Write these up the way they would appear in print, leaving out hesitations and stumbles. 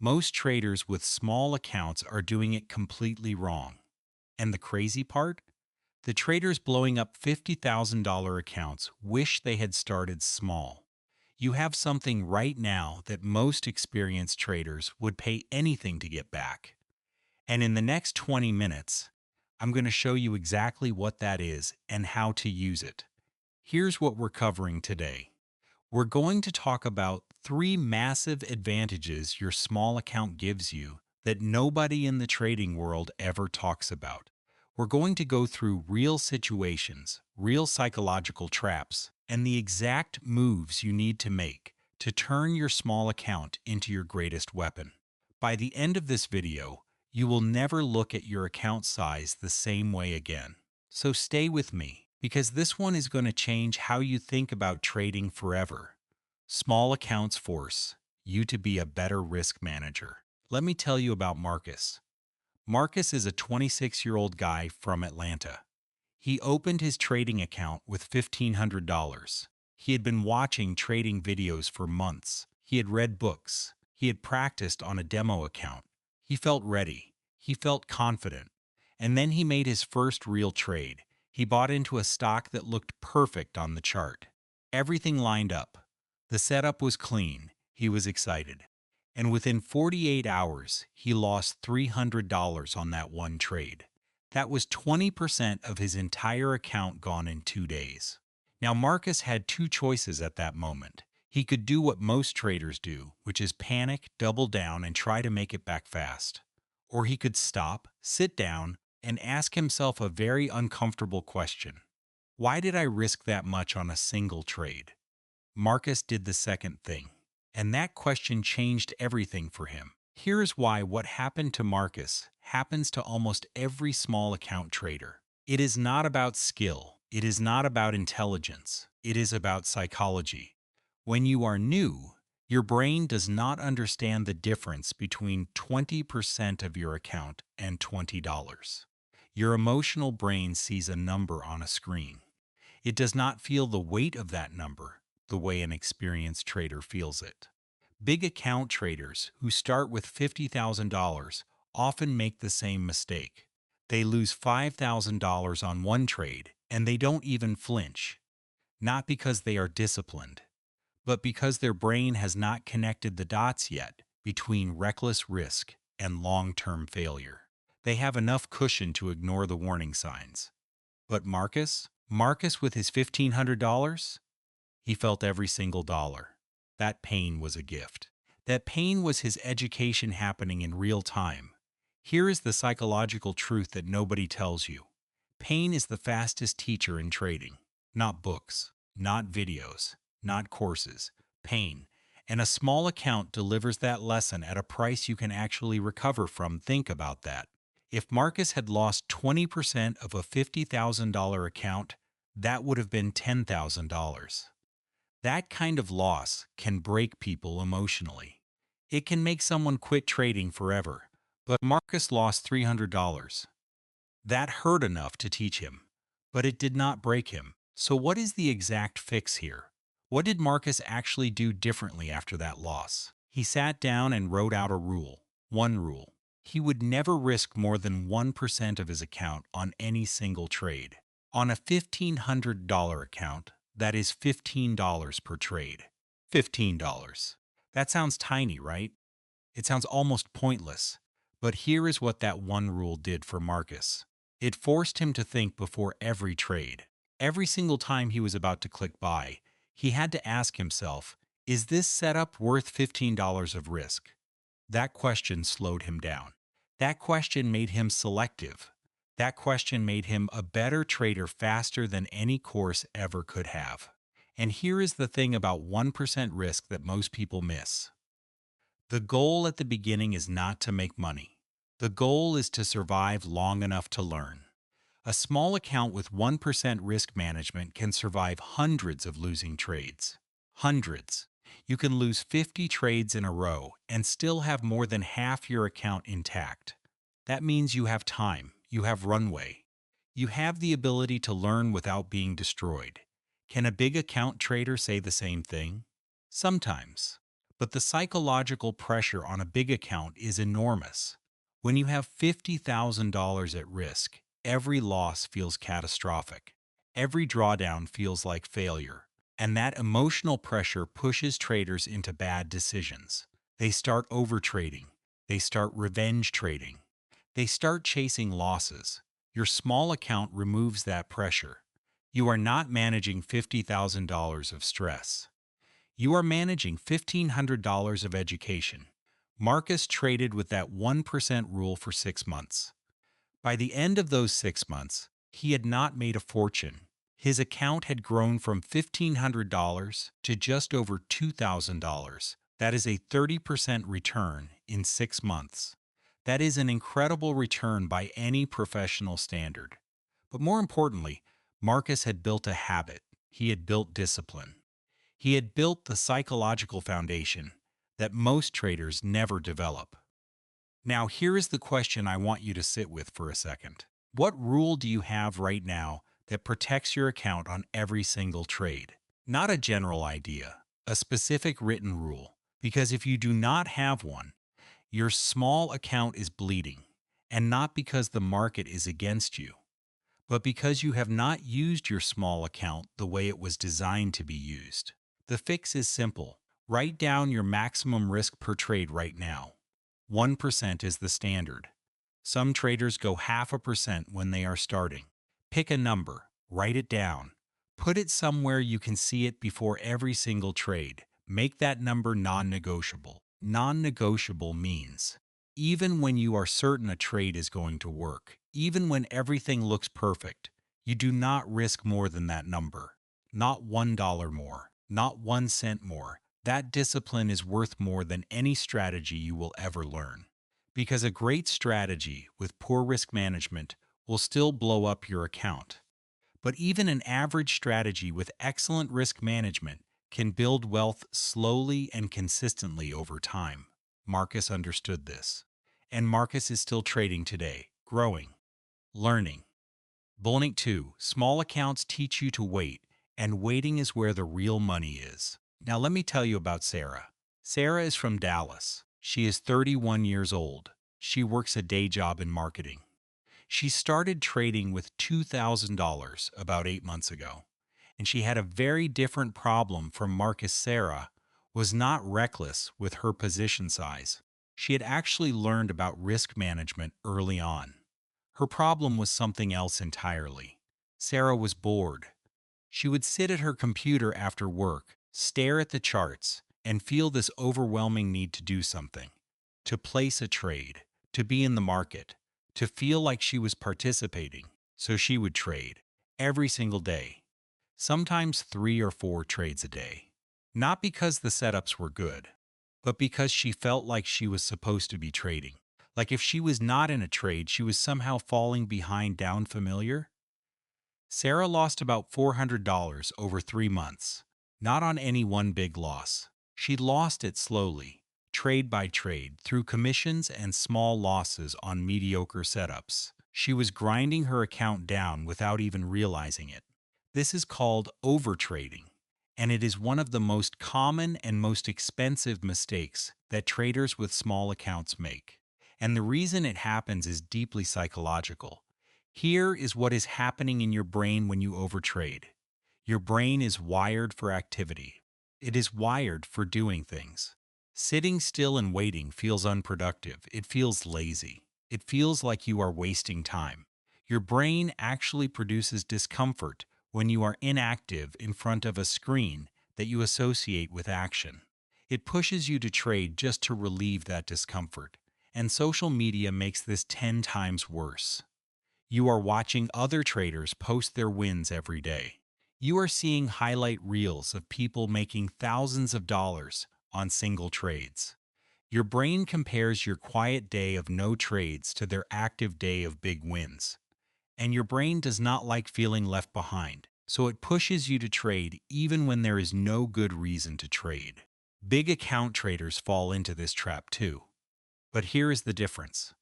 Most traders with small accounts are doing it completely wrong. And the crazy part? The traders blowing up $50,000 accounts wish they had started small. You have something right now that most experienced traders would pay anything to get back. And in the next 20 minutes, I'm going to show you exactly what that is and how to use it. Here's what we're covering today. We're going to talk about 3 massive advantages your small account gives you that nobody in the trading world ever talks about. We're going to go through real situations, real psychological traps, and the exact moves you need to make to turn your small account into your greatest weapon. By the end of this video, you will never look at your account size the same way again. So stay with me, because this one is going to change how you think about trading forever. Small accounts force you to be a better risk manager. Let me tell you about Marcus. Marcus is a 26-year-old guy from Atlanta. He opened his trading account with $1,500. He had been watching trading videos for months. He had read books. He had practiced on a demo account. He felt ready. He felt confident. And then he made his first real trade. He bought into a stock that looked perfect on the chart. Everything lined up. The setup was clean. He was excited. And within 48 hours, he lost $300 on that one trade. That was 20% of his entire account gone in 2 days. Now, Marcus had 2 choices at that moment. He could do what most traders do, which is panic, double down, and try to make it back fast. Or he could stop, sit down, and ask himself a very uncomfortable question. Why did I risk that much on a single trade? Marcus did the second thing. And that question changed everything for him. Here's why what happened to Marcus happens to almost every small account trader. It is not about skill. It is not about intelligence. It is about psychology. When you are new, your brain does not understand the difference between 20% of your account and $20. Your emotional brain sees a number on a screen. It does not feel the weight of that number the way an experienced trader feels it. Big account traders who start with $50,000 often make the same mistake. They lose $5,000 on one trade and they don't even flinch. Not because they are disciplined, but because their brain has not connected the dots yet between reckless risk and long-term failure. They have enough cushion to ignore the warning signs. But Marcus with his $1,500? He felt every single dollar. That pain was a gift. That pain was his education happening in real time. Here is the psychological truth that nobody tells you. Pain is the fastest teacher in trading. Not books, not videos, not courses. Pain. And a small account delivers that lesson at a price you can actually recover from. Think about that. If Marcus had lost 20% of a $50,000 account, that would have been $10,000. That kind of loss can break people emotionally. It can make someone quit trading forever. But Marcus lost $300. That hurt enough to teach him, but it did not break him. So what is the exact fix here? What did Marcus actually do differently after that loss? He sat down and wrote out a rule. One rule. He would never risk more than 1% of his account on any single trade. On a $1,500 account, that is $15 per trade. $15. That sounds tiny, right? It sounds almost pointless. But here is what that one rule did for Marcus. It forced him to think before every trade. Every single time he was about to click buy, he had to ask himself, is this setup worth $15 of risk? That question slowed him down. That question made him selective. That question made him a better trader faster than any course ever could have. And here is the thing about 1% risk that most people miss. The goal at the beginning is not to make money. The goal is to survive long enough to learn. A small account with 1% risk management can survive hundreds of losing trades. Hundreds. You can lose 50 trades in a row and still have more than half your account intact. That means you have time. You have runway. You have the ability to learn without being destroyed. Can a big account trader say the same thing? Sometimes. But the psychological pressure on a big account is enormous. When you have $50,000 at risk, every loss feels catastrophic. Every drawdown feels like failure. And that emotional pressure pushes traders into bad decisions. They start overtrading. They start revenge trading. They start chasing losses. Your small account removes that pressure. You are not managing $50,000 of stress. You are managing $1,500 of education. Marcus traded with that 1% rule for 6 months. By the end of those 6 months, he had not made a fortune. His account had grown from $1,500 to just over $2,000. That is a 30% return in 6 months. That is an incredible return by any professional standard. But more importantly, Marcus had built a habit. He had built discipline. He had built the psychological foundation that most traders never develop. Now, here is the question I want you to sit with for a second. What rule do you have right now that protects your account on every single trade? Not a general idea, a specific written rule. Because if you do not have one, your small account is bleeding, and not because the market is against you, but because you have not used your small account the way it was designed to be used. The fix is simple. Write down your maximum risk per trade right now. 1% is the standard. Some traders go 0.5% when they are starting. Pick a number, write it down. Put it somewhere you can see it before every single trade. Make that number non-negotiable. Non-negotiable means even when you are certain a trade is going to work, even when everything looks perfect, you do not risk more than that number. Not $1 more, not 1 cent more. That discipline is worth more than any strategy you will ever learn. Because a great strategy with poor risk management will still blow up your account. But even an average strategy with excellent risk management can build wealth slowly and consistently over time. Marcus understood this. And Marcus is still trading today, growing, learning. Bullet 2. Small accounts teach you to wait, and waiting is where the real money is. Now let me tell you about Sarah. Sarah is from Dallas. She is 31 years old. She works a day job in marketing. She started trading with $2,000 about 8 months ago, and she had a very different problem from Marcus. Sarah was not reckless with her position size. She had actually learned about risk management early on. Her problem was something else entirely. Sarah was bored. She would sit at her computer after work, stare at the charts, and feel this overwhelming need to do something, to place a trade, to be in the market, to feel like she was participating. So she would trade every single day, sometimes 3 or 4 trades a day. Not because the setups were good, but because she felt like she was supposed to be trading. Like if she was not in a trade, she was somehow falling behind. Down familiar? Sarah lost about $400 over 3 months, not on any one big loss. She lost it slowly, trade by trade, through commissions and small losses on mediocre setups. She was grinding her account down without even realizing it. This is called overtrading, and it is one of the most common and most expensive mistakes that traders with small accounts make. And the reason it happens is deeply psychological. Here is what is happening in your brain when you overtrade. Your brain is wired for activity. It is wired for doing things. Sitting still and waiting feels unproductive. It feels lazy. It feels like you are wasting time. Your brain actually produces discomfort when you are inactive in front of a screen that you associate with action. It pushes you to trade just to relieve that discomfort. And social media makes this 10 times worse. You are watching other traders post their wins every day. You are seeing highlight reels of people making thousands of dollars on single trades. Your brain compares your quiet day of no trades to their active day of big wins. And your brain does not like feeling left behind, so it pushes you to trade even when there is no good reason to trade. Big account traders fall into this trap too. But here is the difference.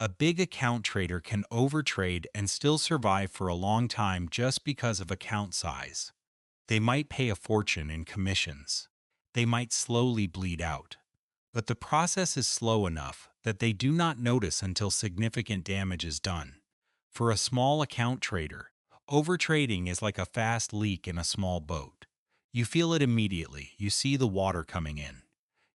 A big account trader can overtrade and still survive for a long time just because of account size. They might pay a fortune in commissions. They might slowly bleed out. But the process is slow enough that they do not notice until significant damage is done. For a small account trader, overtrading is like a fast leak in a small boat. You feel it immediately, you see the water coming in.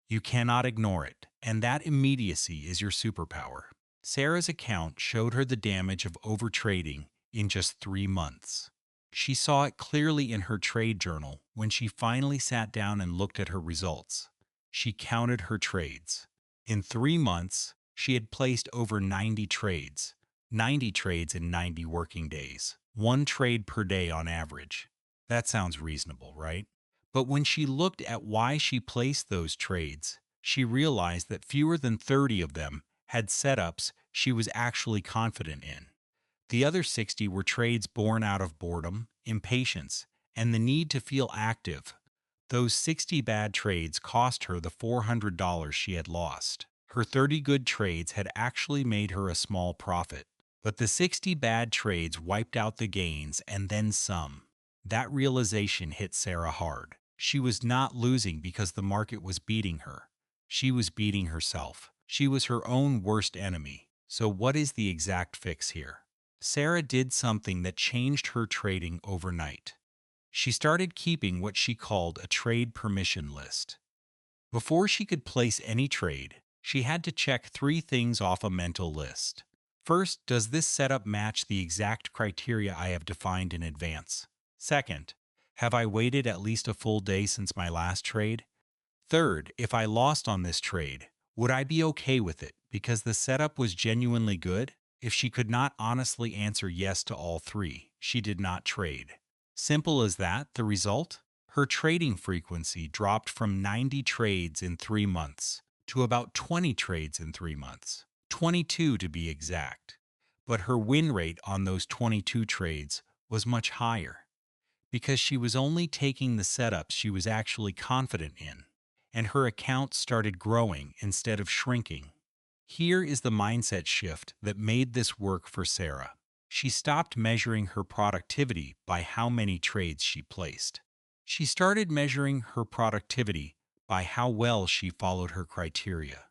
You cannot ignore it, and that immediacy is your superpower. Sarah's account showed her the damage of overtrading in just 3 months. She saw it clearly in her trade journal when she finally sat down and looked at her results. She counted her trades. In 3 months, she had placed over 90 trades in 90 working days, one trade per day on average. That sounds reasonable, right? But when she looked at why she placed those trades, she realized that fewer than 30 of them had setups she was actually confident in. The other 60 were trades born out of boredom, impatience, and the need to feel active. Those 60 bad trades cost her the $400 she had lost. Her 30 good trades had actually made her a small profit. But the 60 bad trades wiped out the gains and then some. That realization hit Sarah hard. She was not losing because the market was beating her. She was beating herself. She was her own worst enemy. So what is the exact fix here? Sarah did something that changed her trading overnight. She started keeping what she called a trade permission list. Before she could place any trade, she had to check 3 things off a mental list. First, does this setup match the exact criteria I have defined in advance? Second, have I waited at least a full day since my last trade? Third, if I lost on this trade, would I be okay with it because the setup was genuinely good? If she could not honestly answer yes to all 3, she did not trade. Simple as that, the result? Her trading frequency dropped from 90 trades in 3 months to about 20 trades in 3 months, 22 to be exact. But her win rate on those 22 trades was much higher because she was only taking the setups she was actually confident in, and her account started growing instead of shrinking. Here is the mindset shift that made this work for Sarah. She stopped measuring her productivity by how many trades she placed. She started measuring her productivity by how well she followed her criteria.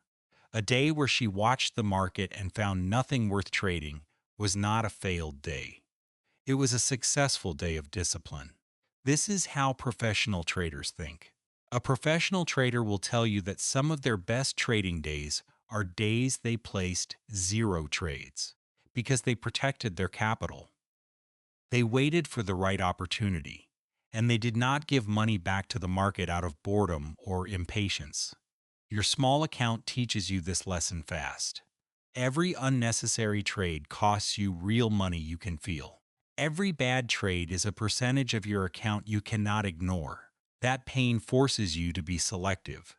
A day where she watched the market and found nothing worth trading was not a failed day. It was a successful day of discipline. This is how professional traders think. A professional trader will tell you that some of their best trading days are days they placed 0 trades because they protected their capital. They waited for the right opportunity, and they did not give money back to the market out of boredom or impatience. Your small account teaches you this lesson fast. Every unnecessary trade costs you real money you can feel. Every bad trade is a percentage of your account you cannot ignore. That pain forces you to be selective.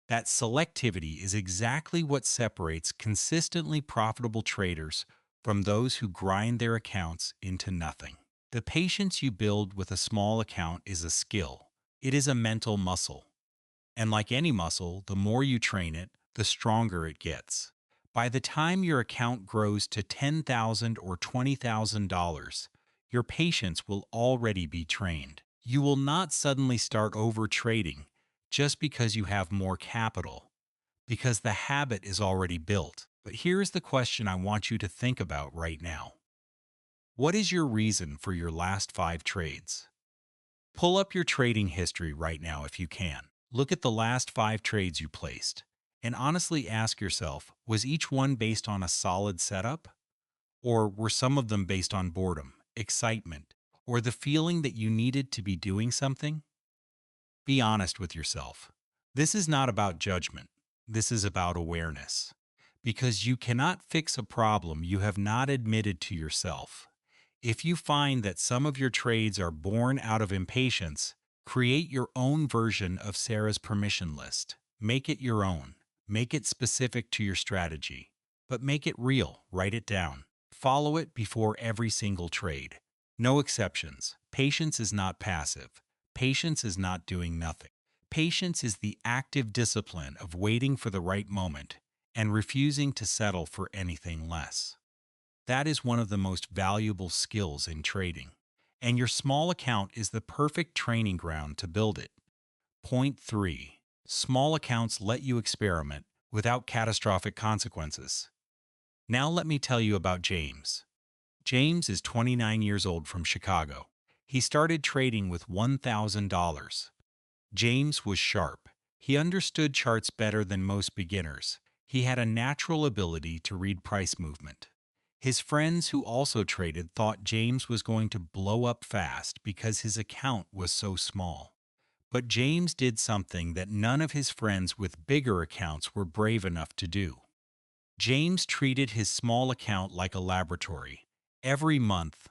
That selectivity is exactly what separates consistently profitable traders from those who grind their accounts into nothing. The patience you build with a small account is a skill. It is a mental muscle. And like any muscle, the more you train it, the stronger it gets. By the time your account grows to $10,000 or $20,000, your patience will already be trained. You will not suddenly start over trading just because you have more capital, because the habit is already built. But here's the question I want you to think about right now. What is your reason for your last 5 trades? Pull up your trading history right now if you can. Look at the last 5 trades you placed, and honestly ask yourself, was each one based on a solid setup? Or were some of them based on boredom, excitement, or the feeling that you needed to be doing something? Be honest with yourself. This is not about judgment. This is about awareness. Because you cannot fix a problem you have not admitted to yourself. If you find that some of your trades are born out of impatience, create your own version of Sarah's permission list. Make it your own. Make it specific to your strategy. But make it real. Write it down. Follow it before every single trade. No exceptions. Patience is not passive. Patience is not doing nothing. Patience is the active discipline of waiting for the right moment and refusing to settle for anything less. That is one of the most valuable skills in trading, and your small account is the perfect training ground to build it. Point 3. Small accounts let you experiment without catastrophic consequences. Now let me tell you about James. James is 29 years old from Chicago. He started trading with $1,000. James was sharp. He understood charts better than most beginners. He had a natural ability to read price movement. His friends who also traded thought James was going to blow up fast because his account was so small. But James did something that none of his friends with bigger accounts were brave enough to do. James treated his small account like a laboratory. Every month,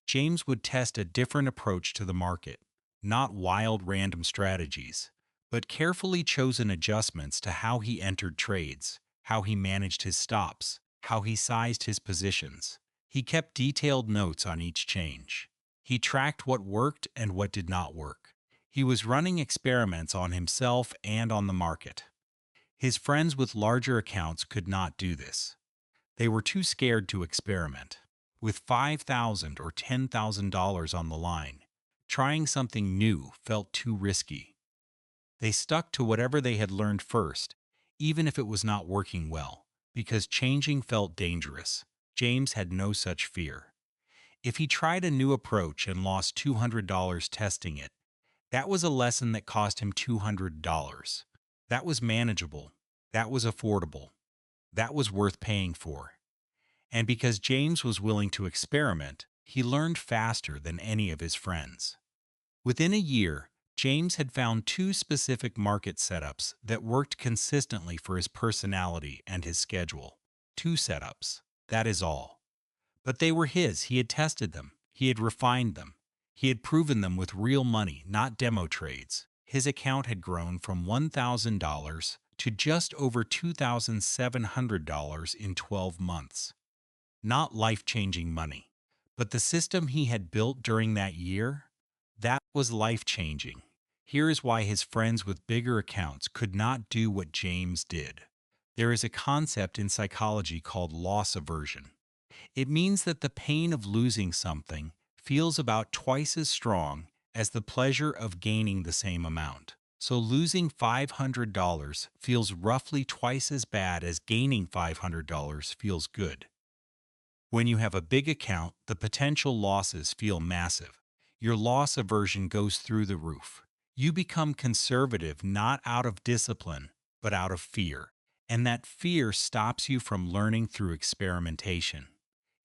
James would test a different approach to the market, not wild random strategies, but carefully chosen adjustments to how he entered trades, how he managed his stops, how he sized his positions. He kept detailed notes on each change. He tracked what worked and what did not work. He was running experiments on himself and on the market. His friends with larger accounts could not do this. They were too scared to experiment. With $5,000 or $10,000 on the line, trying something new felt too risky. They stuck to whatever they had learned first, even if it was not working well, because changing felt dangerous. James had no such fear. If he tried a new approach and lost $200 testing it, that was a lesson that cost him $200. That was manageable. That was affordable. That was worth paying for. And because James was willing to experiment, he learned faster than any of his friends. Within a year, James had found two specific market setups that worked consistently for his personality and his schedule. Two setups, that is all. But they were his. He had tested them. He had refined them. He had proven them with real money, not demo trades. His account had grown from $1,000 to just over $2,700 in 12 months. Not life-changing money, but the system he had built during that year, that was life-changing. Here is why his friends with bigger accounts could not do what James did. There is a concept in psychology called loss aversion. It means that the pain of losing something feels about twice as strong as the pleasure of gaining the same amount. So losing $500 feels roughly twice as bad as gaining $500 feels good. When you have a big account, the potential losses feel massive. Your loss aversion goes through the roof. You become conservative not out of discipline, but out of fear. And that fear stops you from learning through experimentation.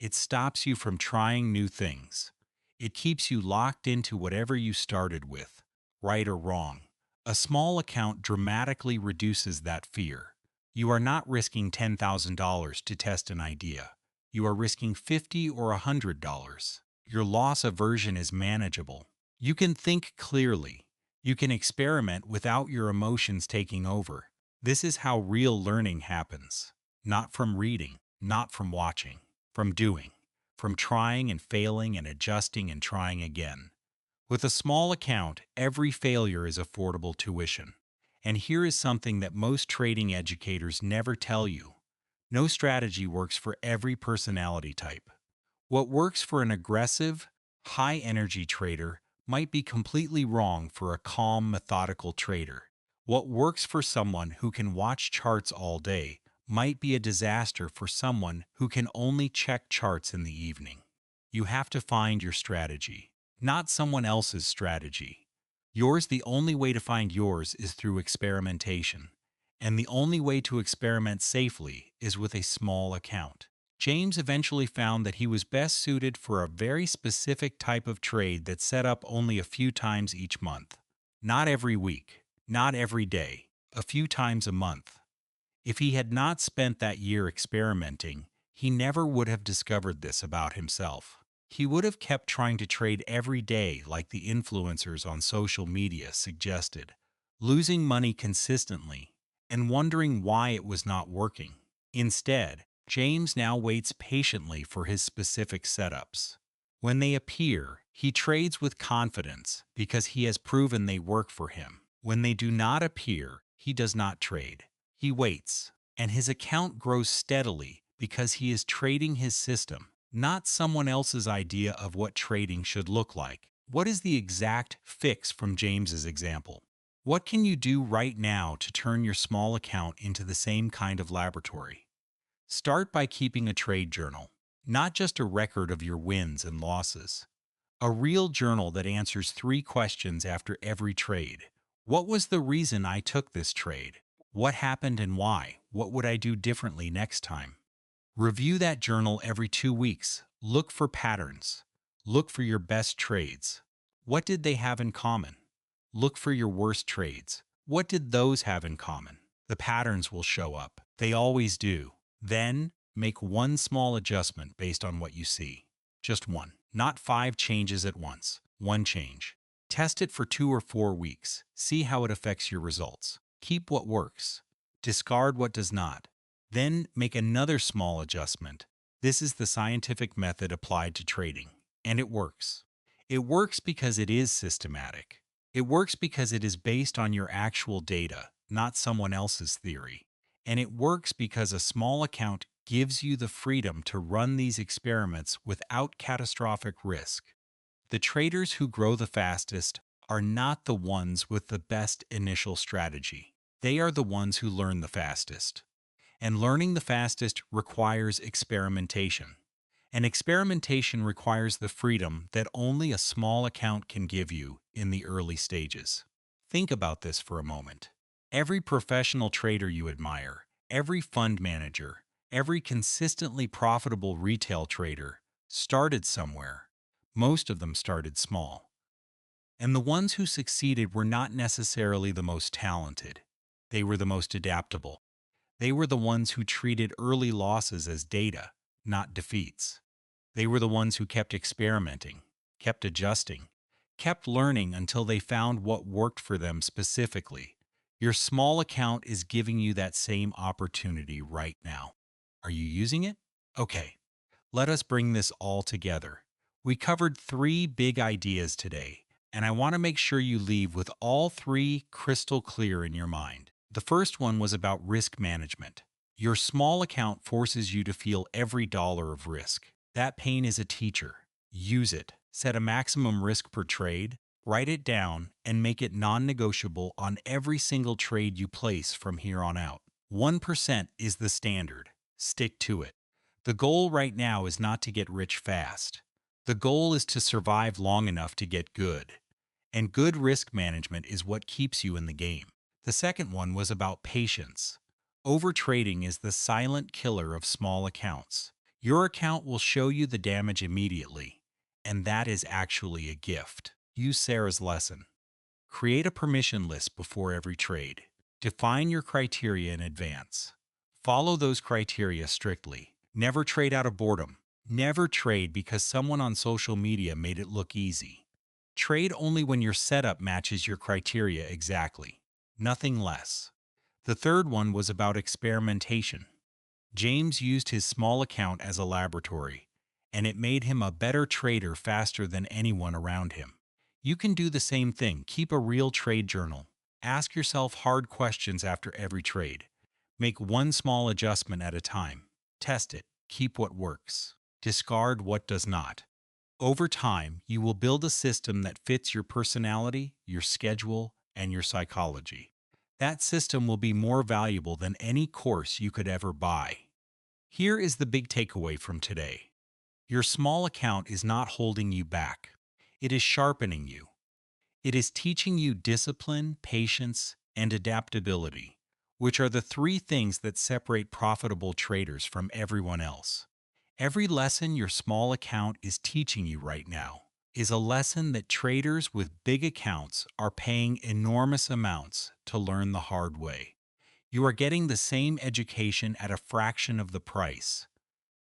It stops you from trying new things. It keeps you locked into whatever you started with, right or wrong. A small account dramatically reduces that fear. You are not risking $10,000 to test an idea. You are risking $50 or $100. Your loss aversion is manageable. You can think clearly. You can experiment without your emotions taking over. This is how real learning happens. Not from reading, not from watching, from doing, from trying and failing and adjusting and trying again. With a small account, every failure is affordable tuition. And here is something that most trading educators never tell you. No strategy works for every personality type. What works for an aggressive, high-energy trader might be completely wrong for a calm, methodical trader. What works for someone who can watch charts all day might be a disaster for someone who can only check charts in the evening. You have to find your strategy, not someone else's strategy. The only way to find yours is through experimentation. And the only way to experiment safely is with a small account. James eventually found that he was best suited for a very specific type of trade that set up only a few times each month. Not every week, not every day, a few times a month. If he had not spent that year experimenting, he never would have discovered this about himself. He would have kept trying to trade every day like the influencers on social media suggested, losing money consistently and wondering why it was not working. Instead, James now waits patiently for his specific setups. When they appear, he trades with confidence because he has proven they work for him. When they do not appear, he does not trade. He waits, and his account grows steadily because he is trading his system, not someone else's idea of what trading should look like. What is the exact fix from James's example? What can you do right now to turn your small account into the same kind of laboratory? Start by keeping a trade journal, not just a record of your wins and losses. A real journal that answers three questions after every trade. What was the reason I took this trade? What happened and why? What would I do differently next time? Review that journal every 2 weeks. Look for patterns. Look for your best trades. What did they have in common? Look for your worst trades. What did those have in common? The patterns will show up. They always do. Then, make one small adjustment based on what you see. Just one. Not 5 changes at once. One change. Test it for 2 or 4 weeks. See how it affects your results. Keep what works. Discard what does not. Then make another small adjustment. This is the scientific method applied to trading, and it works. It works because it is systematic. It works because it is based on your actual data, not someone else's theory. And it works because a small account gives you the freedom to run these experiments without catastrophic risk. The traders who grow the fastest are not the ones with the best initial strategy. They are the ones who learn the fastest. And learning the fastest requires experimentation. And experimentation requires the freedom that only a small account can give you in the early stages. Think about this for a moment. Every professional trader you admire, every fund manager, every consistently profitable retail trader started somewhere. Most of them started small. And the ones who succeeded were not necessarily the most talented. They were the most adaptable. They were the ones who treated early losses as data, not defeats. They were the ones who kept experimenting, kept adjusting, kept learning until they found what worked for them specifically. Your small account is giving you that same opportunity right now. Are you using it? Okay, let us bring this all together. We covered 3 big ideas today, and I want to make sure you leave with all 3 crystal clear in your mind. The first one was about risk management. Your small account forces you to feel every dollar of risk. That pain is a teacher. Use it. Set a maximum risk per trade, write it down, and make it non-negotiable on every single trade you place from here on out. 1% is the standard. Stick to it. The goal right now is not to get rich fast. The goal is to survive long enough to get good. And good risk management is what keeps you in the game. The second one was about patience. Overtrading is the silent killer of small accounts. Your account will show you the damage immediately, and that is actually a gift. Use Sarah's lesson. Create a permission list before every trade. Define your criteria in advance. Follow those criteria strictly. Never trade out of boredom. Never trade because someone on social media made it look easy. Trade only when your setup matches your criteria exactly. Nothing less. The third one was about experimentation. James used his small account as a laboratory, and it made him a better trader faster than anyone around him. You can do the same thing. Keep a real trade journal. Ask yourself hard questions after every trade. Make one small adjustment at a time. Test it. Keep what works. Discard what does not. Over time, you will build a system that fits your personality, your schedule, and your psychology. That system will be more valuable than any course you could ever buy. Here is the big takeaway from today. Your small account is not holding you back. It is sharpening you. It is teaching you discipline, patience, and adaptability, which are the 3 things that separate profitable traders from everyone else. Every lesson your small account is teaching you right now is a lesson that traders with big accounts are paying enormous amounts to learn the hard way. You are getting the same education at a fraction of the price.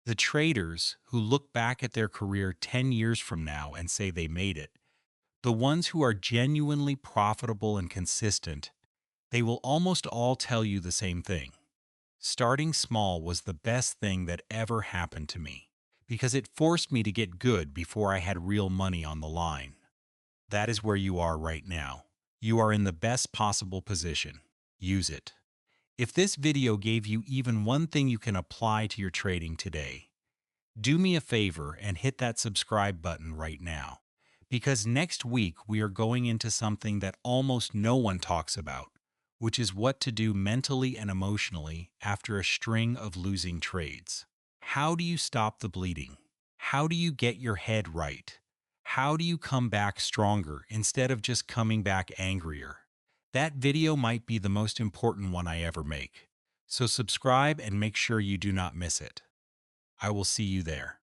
The traders who look back at their career 10 years from now and say they made it, the ones who are genuinely profitable and consistent, they will almost all tell you the same thing. Starting small was the best thing that ever happened to me because it forced me to get good before I had real money on the line. That is where you are right now. You are in the best possible position. Use it. If this video gave you even one thing you can apply to your trading today, do me a favor and hit that subscribe button right now, Because next week we are going into something that almost no one talks about, which is what to do mentally and emotionally after a string of losing trades. How do you stop the bleeding? How do you get your head right? How do you come back stronger instead of just coming back angrier? That video might be the most important one I ever make. So subscribe and make sure you do not miss it. I will see you there.